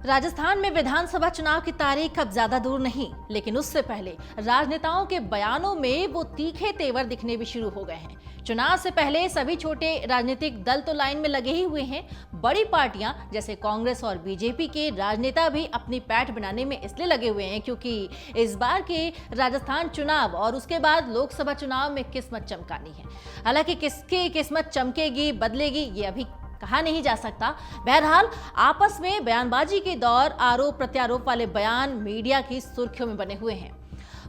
राजस्थान में विधानसभा चुनाव की तारीख अब ज्यादा दूर नहीं, लेकिन उससे पहले राजनेताओं के बयानों में वो तीखे तेवर दिखने भी शुरू हो गए हैं। चुनाव से पहले सभी छोटे राजनीतिक दल तो लाइन में लगे ही हुए हैं। बड़ी पार्टियां जैसे कांग्रेस और बीजेपी के राजनेता भी अपनी पैठ बनाने में इसलिए लगे हुए हैं क्योंकि इस बार के राजस्थान चुनाव और उसके बाद लोकसभा चुनाव में किस्मत चमकानी है। हालांकि किसकी किस्मत चमकेगी बदलेगी ये अभी कहा नहीं जा सकता। बहरहाल आपस में बयानबाजी के दौर आरोप प्रत्यारोप वाले बयान मीडिया की सुर्खियों में बने हुए हैं।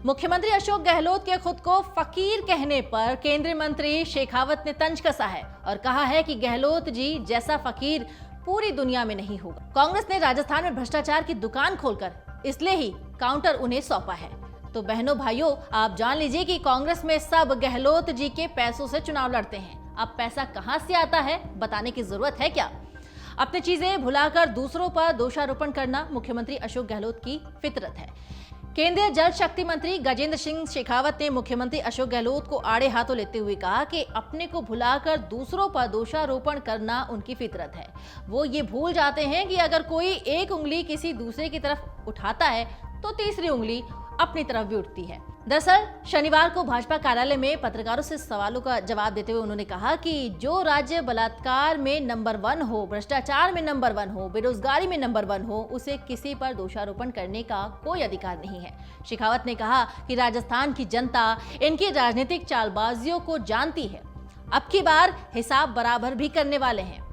मुख्यमंत्री अशोक गहलोत के खुद को फकीर कहने पर केंद्रीय मंत्री शेखावत ने तंज कसा है और कहा है कि गहलोत जी जैसा फकीर पूरी दुनिया में नहीं होगा। कांग्रेस ने राजस्थान में भ्रष्टाचार की दुकान खोलकर इसलिए ही काउंटर उन्हें सौंपा है। तो बहनों भाइयों, आप जान लीजिए कि कांग्रेस में सब गहलोत जी के पैसों से चुनाव लड़ते हैं। अब पैसा कहां से आता है बताने की जरूरत है क्या? अपनी चीजें भुलाकर दूसरों पर दोषारोपण करना मुख्यमंत्री अशोक गहलोत की फितरत है। केंद्रीय जल शक्ति मंत्री गजेंद्र सिंह शेखावत ने मुख्यमंत्री अशोक गहलोत को आड़े हाथों लेते हुए कहा कि अपने को भुलाकर दूसरों पर दोषारोपण करना उनकी फितरत है। वो ये भूल जाते हैं कि अगर कोई एक उंगली किसी दूसरे की तरफ उठाता है तो तीसरी उंगली अपनी तरफ भी उठती है। दरअसल शनिवार को भाजपा कार्यालय में पत्रकारों से सवालों का जवाब देते हुए उन्होंने कहा कि जो राज्य बलात्कार में नंबर 1 हो, भ्रष्टाचार में नंबर 1 हो, बेरोजगारी में नंबर 1 हो, उसे किसी पर दोषारोपण करने का कोई अधिकार नहीं है। शेखावत ने कहा कि राजस्थान की जनता इनकी राजनीतिक चालबाजियों को जानती है। अब की बार हिसाब बराबर भी करने वाले हैं।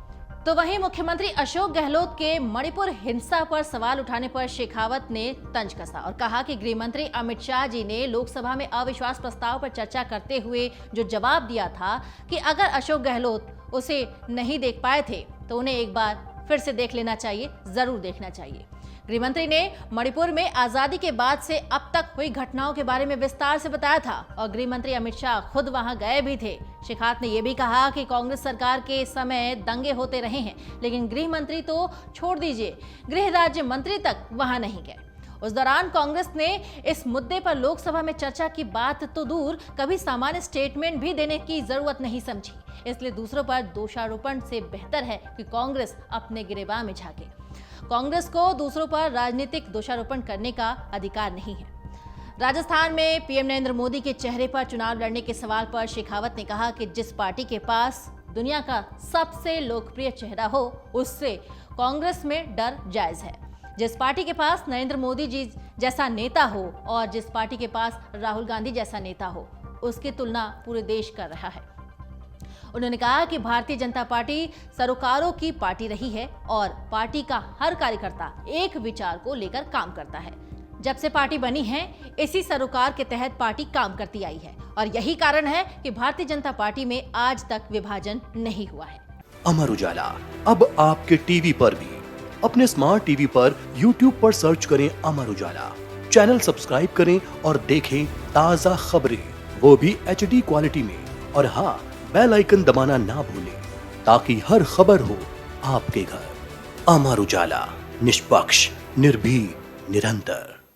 तो वहीं मुख्यमंत्री अशोक गहलोत के मणिपुर हिंसा पर सवाल उठाने पर शेखावत ने तंज कसा और कहा कि गृह मंत्री अमित शाह जी ने लोकसभा में अविश्वास प्रस्ताव पर चर्चा करते हुए जो जवाब दिया था कि अगर अशोक गहलोत उसे नहीं देख पाए थे तो उन्हें एक बार फिर से देख लेना चाहिए, जरूर देखना चाहिए। गृहमंत्री ने मणिपुर में आजादी के बाद से अब तक हुई घटनाओं के बारे में विस्तार से बताया था और गृह मंत्री अमित शाह खुद वहां गए भी थे। शेखावत ने यह भी कहा कि कांग्रेस सरकार के समय दंगे होते रहे हैं, लेकिन गृह मंत्री तो छोड़ दीजिए, गृह राज्य मंत्री तक वहां नहीं गए। उस दौरान कांग्रेस ने इस मुद्दे पर लोकसभा में चर्चा की बात तो दूर, कभी सामान्य स्टेटमेंट भी देने की जरूरत नहीं समझी। इसलिए दूसरों पर दोषारोपण से बेहतर है कि कांग्रेस अपने गिरेबान में झांके। कांग्रेस को दूसरों पर राजनीतिक दोषारोपण करने का अधिकार नहीं है। राजस्थान में पीएम नरेंद्र मोदी के चेहरे पर चुनाव लड़ने के सवाल पर शेखावत ने कहा कि जिस पार्टी के पास दुनिया का सबसे लोकप्रिय चेहरा हो उससे कांग्रेस में डर जायज है। जिस पार्टी के पास नरेंद्र मोदी जी जैसा नेता हो और जिस पार्टी के पास राहुल गांधी जैसा नेता हो उसकी तुलना पूरे देश कर रहा है। उन्होंने कहा कि भारतीय जनता पार्टी सरोकारों की पार्टी रही है और पार्टी का हर कार्यकर्ता एक विचार को लेकर काम करता है। जब से पार्टी बनी है इसी सरोकार के तहत पार्टी काम करती आई है और यही कारण है कि भारतीय जनता पार्टी में आज तक विभाजन नहीं हुआ है। अमर उजाला अब आपके टीवी पर भी। अपने स्मार्ट टीवी पर YouTube पर सर्च करें अमर उजाला, चैनल सब्सक्राइब करें और देखें ताज़ा खबरें, वो भी HD क्वालिटी में। और हाँ, बेल आइकन दबाना ना भूलें ताकि हर खबर हो आपके घर। अमर उजाला, निष्पक्ष, निर्भीक, निरंतर।